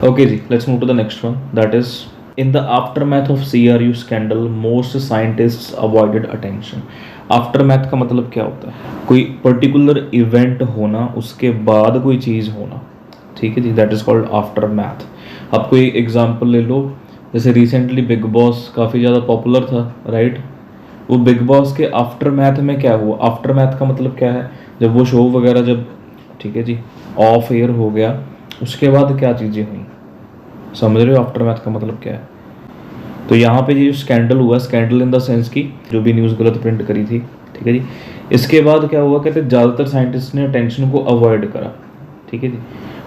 Okay ji, let's move to the next one. That is, in the aftermath of CRU scandal, most scientists avoided attention. Aftermath का मतलब क्या होता है? कोई particular event होना, उसके बाद कोई चीज़ होना, ठीक है जी, दैट इज़ कॉल्ड आफ्टरमैथ. आप कोई एग्जांपल ले लो, जैसे रिसेंटली बिग बॉस काफ़ी ज़्यादा पॉपुलर था, राइट? वो बिग बॉस के आफ्टरमैथ में क्या हुआ? आफ्टरमैथ का मतलब क्या है? जब वो शो वगैरह जब, ठीक है जी, ऑफ एयर हो गया, उसके बाद क्या चीज़ें हुई, समझ रहे हो आफ्टर मैथ का मतलब क्या है? तो यहाँ पे जो स्कैंडल हुआ, स्कैंडल इन द सेंस की जो भी न्यूज़ गलत प्रिंट करी थी, ठीक है जी, इसके बाद क्या हुआ, कहते ज़्यादातर साइंटिस्ट ने अटेंशन को अवॉइड करा, ठीक है जी.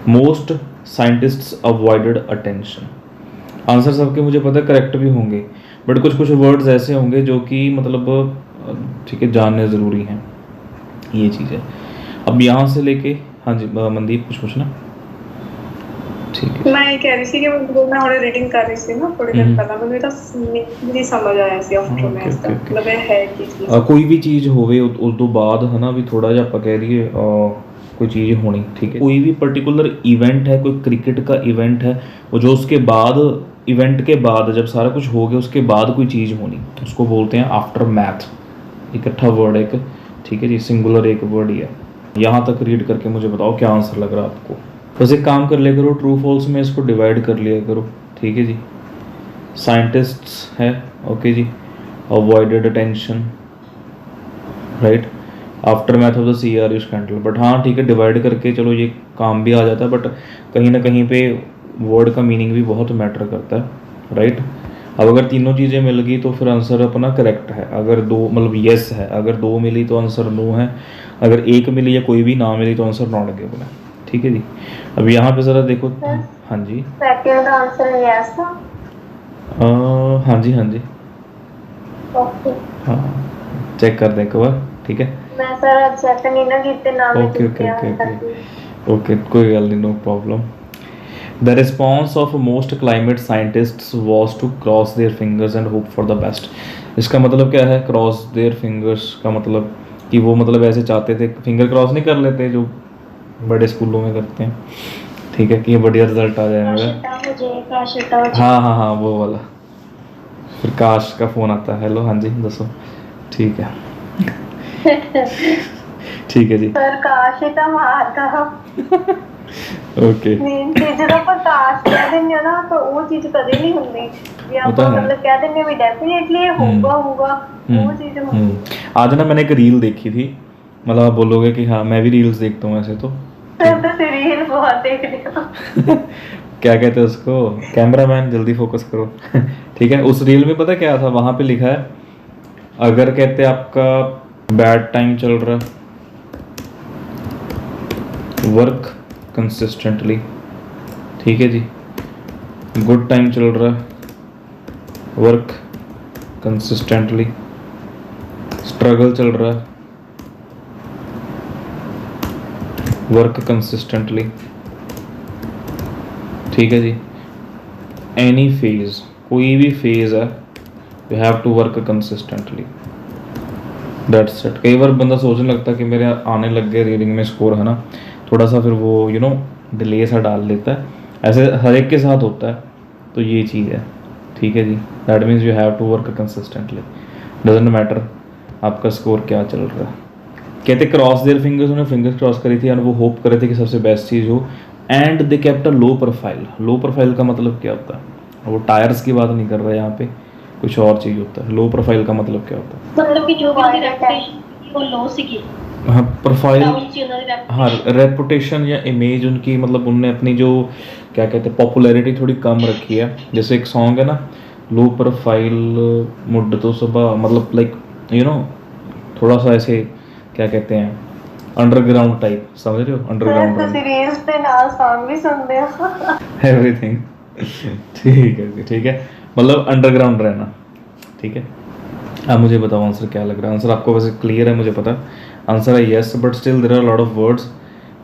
Most scientists avoided attention. Answer सबके मुझे पता है करेक्ट भी होंगे, बट कुछ कुछ वर्ड्स ऐसे होंगे जो कि मतलब ठीक है जानने ज़रूरी हैं, ये चीज़ है. अब यहाँ से लेके, हाँ जी मनदीप कुछ पूछना? ठीक है. मैं ये कह रही थी कि मैं थोड़ी रीडिंग कर रही थी ना थोड़ी देर पहले, मुझे तो नहीं समझ आया ਸੀ आफ्टरमैथ ਦਾ मतलब ਇਹ ਹੈ ਕੀ ਚੀਜ਼. कोई भी चीज़ होवे उस तो बाद है ना भी थोड़ा जिहा ਆਪਾਂ कह रही है कोई चीज़ होनी, ठीक है. कोई भी पर्टिकुलर इवेंट है, कोई क्रिकेट का इवेंट है, वो जो उसके बाद इवेंट के बाद जब सारा कुछ हो गया उसके बाद कोई चीज़ होनी, उसको बोलते हैं आफ्टर मैथ. इकट्ठा वर्ड है एक, ठीक है जी, सिंगुलर एक वर्ड ही है. यहाँ तक रीड करके मुझे बताओ क्या आंसर लग रहा है आपको. बस एक काम कर लिया करो, ट्रू फॉल्स में इसको डिवाइड कर लिया करो, ठीक है जी. साइंटिस्ट्स है, ओके जी, avoided attention, right, aftermath of the CRU scandal. But हाँ ठीक है, डिवाइड करके चलो ये काम भी आ जाता है, बट कहीं ना कहीं पे वर्ड का मीनिंग भी बहुत मैटर करता है, राइट. अब अगर तीनों चीज़ें मिल गई तो फिर आंसर अपना करेक्ट है. अगर दो मतलब येस है, अगर दो मिली तो आंसर नो है, अगर एक मिली या कोई भी ना मिली तो आंसर नॉट गिवन है, ठीक है जी. अब यहाँ पे ज़रा देखो, हाँ जी, सेकंड आंसर यस. हाँ जी, हाँ जी, ओके हाँ, चेक कर दें एक बार, ठीक है. मैं सर चेक नहीं ना कीते नाम okay okay okay okay okay, कोई गल नहीं, no problem. The response of most climate scientists was to cross their fingers and hope for the best. इसका मतलब क्या है? क्रॉस देयर फिंगर्स का मतलब कि वो मतलब ऐसे चाहते थे, फिंगर क्रॉस नहीं कर लेते जो बड़े स्कूलों में करते हैं, ठीक है, कि ये बढ़िया रिजल्ट आ जाए मेरा. हाँ हाँ हाँ, वो वाला. फिर काश का फ़ोन आता है, हेलो हाँ जी दसो, ठीक है. ठीक है जी. सर काश ही तो मारता. ओके, मेन चीज ਜਦੋਂ ਆਪਾਂ ਕਾਸ਼ ਕਹਿ ਦਿੰਦੇ ਨਾ ਤਾਂ ਉਹ ਚੀਜ਼ ਕਦੇ ਨਹੀਂ ਹੁੰਦੀ ਵੀ ਆਪਾਂ मतलब कह देंगे भी डेफिनेटली होगा होगा वो चीज होगी. आज ना मैंने एक रील देखी थी, मतलब आप बोलोगे कि हाँ मैं भी रील्स देखता हूँ ऐसे तो. सर तो सीरियल बहुत देखते हो. क्या कहते हैं उसको, कैमरामैन जल्दी फोकस करो. ठीक है, उस रील में पता क्या था, वहाँ पे लिखा है अगर कहते आपका बैड टाइम चल रहा है, वर्क कंसिस्टेंटली, ठीक है जी. गुड टाइम चल रहा है, वर्क कंसिस्टेंटली. स्ट्रगल चल रहा है, वर्क कंसिस्टेंटली, ठीक है जी. एनी फेज, कोई भी फेज है, you have to work consistently, that's it. कई बार बंदा सोचने लगता है कि मेरे आने लग गए रीडिंग में स्कोर, है ना, थोड़ा सा फिर वो यू नो डिले सा डाल लेता है, ऐसे हर एक के साथ होता है. तो ये चीज़ है, ठीक है जी. That means you have to work consistently, doesn't matter आपका स्कोर क्या चल रहा है. कहते क्रॉस देयर फिंगर्स, उन्होंने फिंगर्स क्रॉस करी थी और वो होप कर रहे थे कि सबसे बेस्ट चीज़ हो. And they kept a low profile. Low profile का मतलब क्या होता है? वो टायर्स की बात नहीं कर रहा है यहाँ पे, कुछ और चीज़ होता है. लो प्रोफाइल का मतलब क्या होता है? मतलब कि जो भी रेपुटेशन वो लो सी की. हाँ, प्रोफाइल, हाँ, रेपुटेशन या इमेज उनकी, मतलब उनने अपनी जो क्या कहते हैं पॉपुलैरिटी थोड़ी कम रखी है. जैसे एक सॉन्ग है ना, लो प्रोफाइल मुड तो सुबह, मतलब लाइक यू नो थोड़ा सा ऐसे क्या कहते हैं अंडरग्राउंड टाइप, समझ रहे हो? अंडरग्राउंड सीरीज पे नाल सॉन्ग भी सुनते हो. एवरीथिंग. ठीक है जी, ठीक है, मतलब अंडरग्राउंड रहना, ठीक है. अब मुझे बताओ आंसर क्या लग रहा है? आंसर आपको वैसे क्लियर है, मुझे पता है आंसर है yes, but still there are lot of words,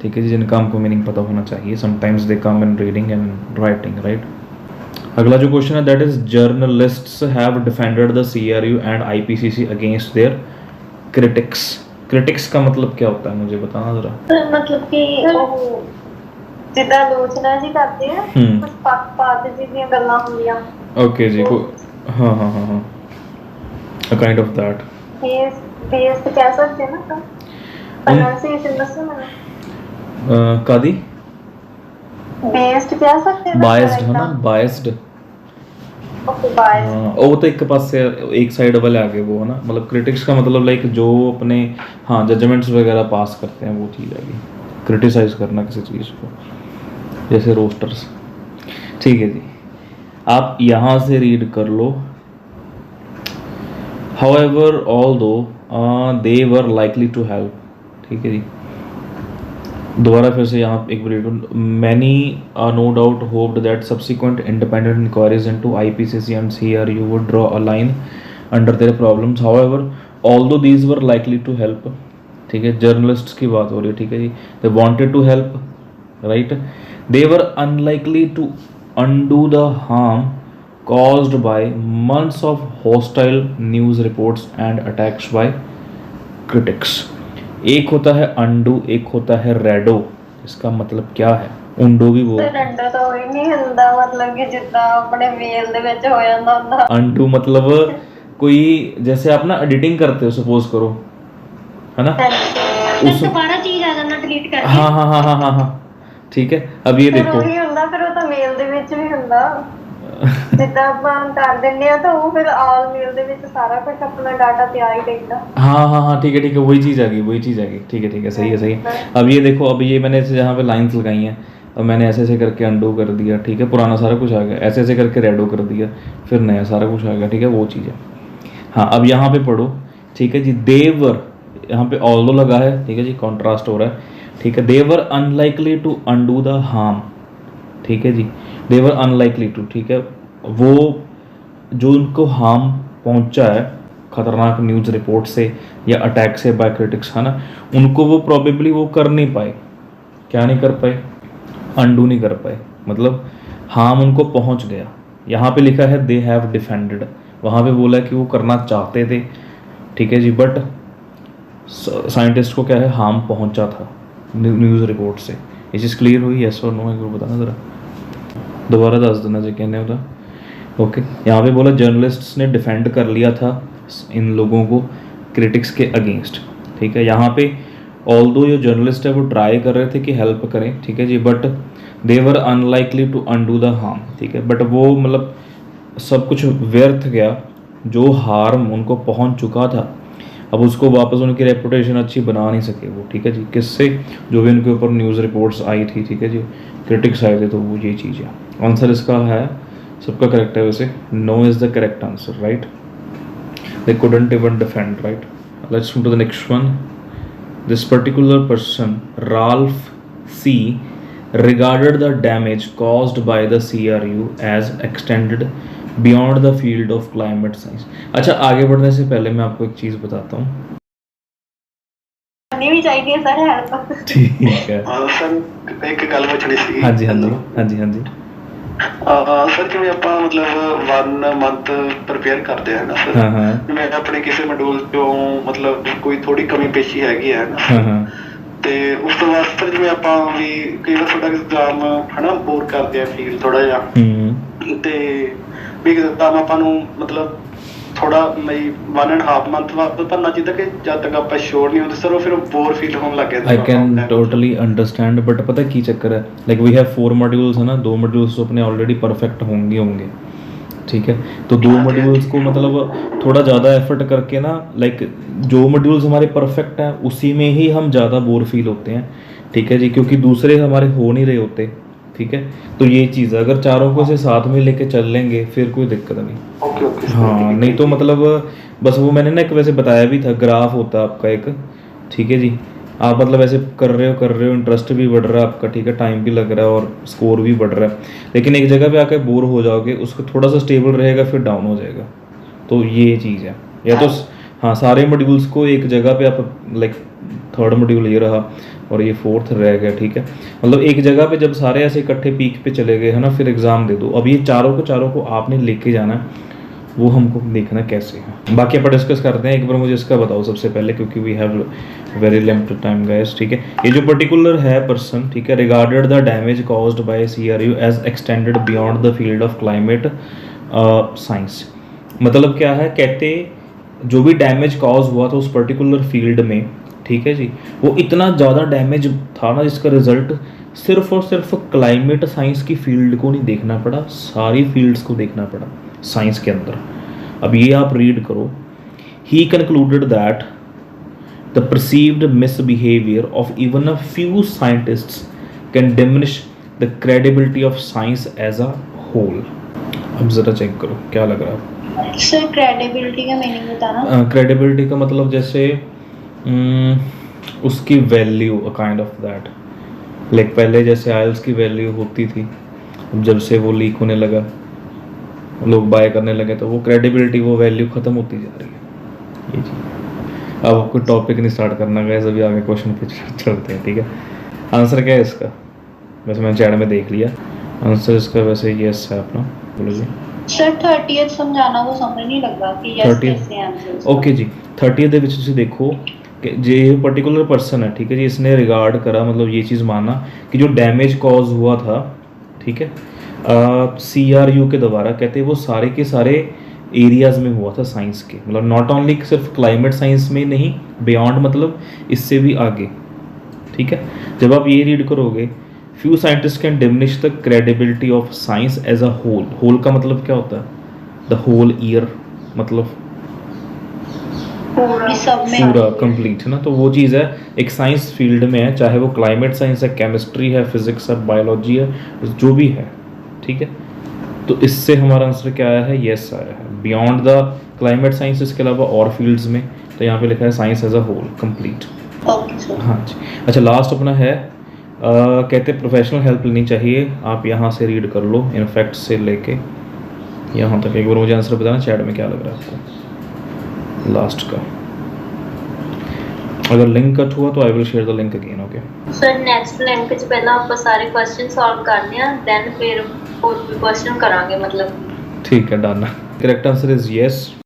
ठीक है जी, जिनका हमको मीनिंग पता होना चाहिए. Sometimes they come in reading and writing, right. अगला जो क्वेश्चन है that is journalists have defended the CRU and IPCC against their critics. Critics का मतलब क्या होता है मुझे बताना जरा. मतलब कि ਜਿੱਦਾਂ ਆਲੋਚਨਾ ਜੀ ਕਰਦੇ ਆ ਹੂੰ ਕੁਝ ਪੱਖਪਾਤ ਜੀ ਦੀਆਂ ਗੱਲਾਂ ਹੁੰਦੀਆਂ ਓਕੇ ਜੀ ਕੋ हाँ हाँ हाँ हाँ a kind of that based ਕਹਿ ਸਕਦੇ ਨਾ ਤਾਂ ਪ੍ਰੋਨਾਂਸੀਏਸ਼ਨ ਦੱਸੋ ਮੈਨੂੰ ਕਾਦੀ ਬੇਸਡ ਕਹਿ ਸਕਦੇ ਨਾ ਬਾਇਸਡ है ना बायस्ड ओके बाय हाँ वो तो एक पास से एक साइड वाले आगे वो है ना मतलब क्रिटिक्स का मतलब लाइक जो अपने हाँ जजमेंट्स वगैरह पास करते हैं वो चीज़ आएगी क्रिटिसाइज करना किसी चीज़ को जैसे रोस्टर्स ठीक है जी आप यहाँ से रीड कर लो however although they were likely to help ठीक है जी दोबारा फिर से यहाँ एक break many no doubt hoped that subsequent independent inquiries into IPCC and CRU would draw a line under their problems however although these were likely to help ठीक है जर्नलिस्ट्स की बात हो रही है ठीक है जी they wanted to help right they were unlikely to undo the harm caused by months of hostile news reports and attacks by critics एक होता है undo एक होता है redo इसका मतलब क्या है undo भी वो ਰੈਂਡੋ ਤਾਂ ਹੋਈ ਨਹੀਂ ਹੁੰਦਾ ਮਤਲਬ ਕਿ ਜਿੱਦਾਂ ਆਪਣੇ ਮੇਲ ਦੇ ਵਿੱਚ ਹੋ ਜਾਂਦਾ ਹੁੰਦਾ undo मतलब कोई जैसे आप ना एडिटिंग करते हो सपोज करो है ना उस दोबारा चीज आ जाना डिलीट करके हाँ हाँ हाँ हाँ हाँ हाँ ठीक है अब ये देखो ਉਹੀ ਹੁੰਦਾ ਫਿਰ ਉਹ ਤਾਂ ਮੇਲ ਦੇ ਵਿੱਚ ਵੀ ਹੁੰਦਾ ਜਿੱਦਾਂ ਆਪਾਂ ਕਰ ਦਿੰਦੇ ਆ ਤਾਂ ਉਹ ਫਿਰ ਆਲ ਮੇਲ ਦੇ ਵਿੱਚ ਸਾਰਾ ਕੁਝ ਆਪਣਾ डाटा ਤਿਆਰ ही रहता हाँ हाँ हाँ ठीक है वही चीज़ आ गई ठीक है सही है अब ये देखो अब ये मैंने जहाँ पे लाइंस लगाई हैं अब मैंने ऐसे ऐसे करके अंडो कर दिया ठीक है पुराना सारा कुछ आ गया ऐसे ऐसे करके रेडो कर दिया फिर नया सारा कुछ आ गया ठीक है वो चीज़ है हाँ अब यहाँ पे पढ़ो ठीक है जी देवर यहाँ पे ऑल्दो लगा है ठीक है जी कॉन्ट्रास्ट हो रहा है ठीक है they were unlikely to undo the harm ठीक है जी देवर अनलाइकली टू ठीक है वो जो उनको हार्म पहुंचा है खतरनाक न्यूज़ रिपोर्ट से या अटैक से बाय क्रिटिक्स है ना उनको वो प्रॉबेबली वो कर नहीं पाए क्या नहीं कर पाए अंडू नहीं कर पाए मतलब हार्म उनको पहुंच गया यहाँ पे लिखा है दे हैव डिफेंडेड वहाँ पे बोला कि वो करना चाहते थे ठीक है जी बट साइंटिस्ट को क्या है हार्म पहुंचा था न्यूज़ रिपोर्ट से ये चीज़ क्लियर हुई यस और नो एक बार बताना ज़रा दोबारा दस देना जी कहने होता ओके यहाँ पे बोला जर्नलिस्ट्स ने डिफेंड कर लिया था इन लोगों को क्रिटिक्स के अगेंस्ट ठीक है यहाँ पे ऑल्दो जो जर्नलिस्ट है वो ट्राई कर रहे थे कि हेल्प करें ठीक है जी but they were unlikely to undo the harm ठीक है बट वो मतलब सब कुछ व्यर्थ गया जो हार्म उनको पहुंच चुका था अब उसको वापस उनकी रेपुटेशन अच्छी बना नहीं सके वो ठीक है जी किससे जो भी उनके ऊपर न्यूज़ रिपोर्ट्स आई थी ठीक है जी क्रिटिक्स आए थे तो वो ये चीज़ है आंसर इसका है सबका करेक्ट है वैसे no is the correct answer right they couldn't even defend right let's move to the next one this particular person Ralph C regarded the damage caused by the CRU as extended beyond the field of climate science अच्छा आगे बढ़ने से पहले मैं आपको एक चीज़ बताता हूँ करनी भी चाहिए सर हेल्प ठीक है सर एक गल पुछनी सी हाँ जी हाँ जी हाँ जी हाँ जी ਸਰ ਜਿਵੇਂ ਆਪਾਂ ਮਤਲਬ 1 ਮੰਥ ਪ੍ਰਿਪੇਅਰ ਕਰਦੇ ਆ ਨਾ ਸਰ हाँ हाँ ਜਿਵੇਂ ਆਪਣੇ ਕਿਸੇ ਮੋਡਿਊਲ ਚੋਂ ਮਤਲਬ ਕੋਈ ਥੋੜੀ ਕਮੀ ਪੇਸ਼ੀ ਹੈਗੀ ਹੈ ਨਾ हाँ हाँ ਤੇ ਉਸ ਤੋਂ ਬਾਅਦ ਸਰ ਜਿਵੇਂ ਆਪਾਂ ਵੀ ਕਈ ਵਾਰ ਥੋੜਾ ਐਗਜ਼ਾਮ ਹਨਾ ਬੋਰ ਕਰਦੇ ਆ ਫੀਲ ਥੋੜਾ ਜਿਹਾ ਤੇ ਵੀ ਐਗਜ਼ਾਮ ਆਪਾਂ ਨੂੰ ਮਤਲਬ ਥੋੜਾ ਲਈ 1.5 ਮੰਥ ਬਾਅਦ ਭਰਨਾ ਚਾਹੀਦਾ ਕਿ ਜਦ ਤੱਕ ਆਪਾਂ ਸ਼ੋਰ ਨਹੀਂ ਹੁੰਦੇ ਸਰ ਉਹ ਫਿਰ ਬੋਰ फील होने लग गया I can totally understand but पता की चक्कर है लाइक वी हैव 4 मॉड्यूल्स है ना 2 मॉड्यूल्स तो अपने ऑलरेडी परफेक्ट होंगे ठीक है तो 2 मॉड्यूल्स को मतलब थोड़ा ज़्यादा एफर्ट करके ना लाइक जो मॉड्यूल्स हमारे परफेक्ट हैं उसी में ही हम ज़्यादा बोर फील होते हैं ठीक है जी क्योंकि दूसरे हमारे हो नहीं रहे होते ठीक है तो ये चीज़ है अगर चारों को से साथ में लेके चल लेंगे फिर कोई दिक्कत नहीं ओके हाँ नहीं तो मतलब बस वो मैंने ना एक वैसे बताया भी था ग्राफ होता है आपका एक ठीक है जी आप मतलब ऐसे कर रहे हो इंटरेस्ट भी बढ़ रहा है आपका ठीक है टाइम भी लग रहा है और स्कोर भी बढ़ रहा है लेकिन एक जगह पे आके बोर हो जाओगे उसको थोड़ा सा स्टेबल रहेगा फिर डाउन हो जाएगा तो ये चीज़ है या तो हाँ सारे मॉड्यूल्स को एक जगह पे आप लाइक 3rd मॉड्यूल ये रहा और ये 4th रह गया ठीक है मतलब एक जगह पे जब सारे ऐसे इकट्ठे पीक पे चले गए है ना फिर एग्ज़ाम दे दो अब ये चारों को आपने लेके जाना है वो हमको देखना कैसे है। बाकी अपन डिस्कस करते हैं। एक बार मुझे इसका बताओ सबसे पहले, क्योंकि we have very limited time guys, ठीक है। ये जो पर्टिकुलर है पर्सन, ठीक है, regarded the damage caused by CRU as extended beyond the field of climate science. मतलब क्या है, कहते जो भी डैमेज कॉज हुआ था उस पर्टिकुलर फील्ड में, ठीक है जी, वो इतना ज़्यादा डैमेज था ना जिसका रिजल्ट सिर्फ और सिर्फ क्लाइमेट साइंस की फील्ड को नहीं देखना पड़ा, सारी फील्ड्स को देखना पड़ा साइंस के अंदर। अब ये आप रीड करो। He concluded that the perceived misbehaviour of even a few scientists can diminish the credibility of science as a whole. अब ज़रा चेक करो क्या लग रहा है सर। क्रेडिबिलिटी का मीनिंग बताना। क्रेडिबिलिटी का मतलब जैसे उसकी value, a kind of that, like पहले जैसे आयल्स की वैल्यू होती थी, अब जब से वो लीक होने लगा, लोग बाय करने लगे, तो वो क्रेडिबिलिटी, वो वैल्यू ख़त्म होती जा रही है। ये चीज़। अब आपको टॉपिक नहीं स्टार्ट करना गया, अभी आगे क्वेश्चन पे चलते हैं, ठीक है। आंसर क्या है इसका? वैसे मैंने चैट में देख लिया आंसर इसका, वैसे यस है अपना। बोलो जी सर 30th समझाना, वो समझ नहीं लगा कि यस कैसे आंसर। ओके जी। 30th ਦੇ ਵਿੱਚ ਤੁਸੀਂ ਦੇਖੋ कि जे पर्टिकुलर पर्सन है, ठीक है जी, इसने रिगार्ड करा, मतलब ये चीज़ माना कि जो डैमेज कॉज हुआ था, ठीक है, CRU के द्वारा, कहते वो सारे के सारे एरियाज़ में हुआ था साइंस के, मतलब नॉट ओनली सिर्फ क्लाइमेट साइंस में नहीं, बियॉन्ड मतलब इससे भी आगे, ठीक है। जब आप ये रीड करोगे, few scientists can diminish the credibility of science as a whole. Whole का मतलब क्या होता है? द होल ईयर, मतलब पूरा कंप्लीट, है ना। तो वो चीज़ है, एक साइंस फील्ड में है, चाहे वो क्लाइमेट साइंस है, केमिस्ट्री है, फिजिक्स है, बायोलॉजी है, जो भी है, ठीक है। तो इससे हमारा आंसर क्या आया है? यस आया है। बियॉन्ड द क्लाइमेट साइंस, इसके अलावा और फील्ड्स में, तो यहाँ पे लिखा है science as a whole complete. हाँ जी। अच्छा, लास्ट अपना है, कहते प्रोफेशनल हेल्प लेनी चाहिए। आप यहाँ से रीड कर लो, इनफैक्ट से लेके यहाँ तक। एक बार मुझे आंसर बताना चैट में क्या लग रहा है आपको लास्ट का। अगर लिंक कट हुआ तो I will share the link again. Okay sir, next link च पहला आप सारे क्वेश्चन सॉल्व करने हैं, देन फिर और भी क्वेश्चन करांगे, मतलब ठीक है, done. Correct answer is yes.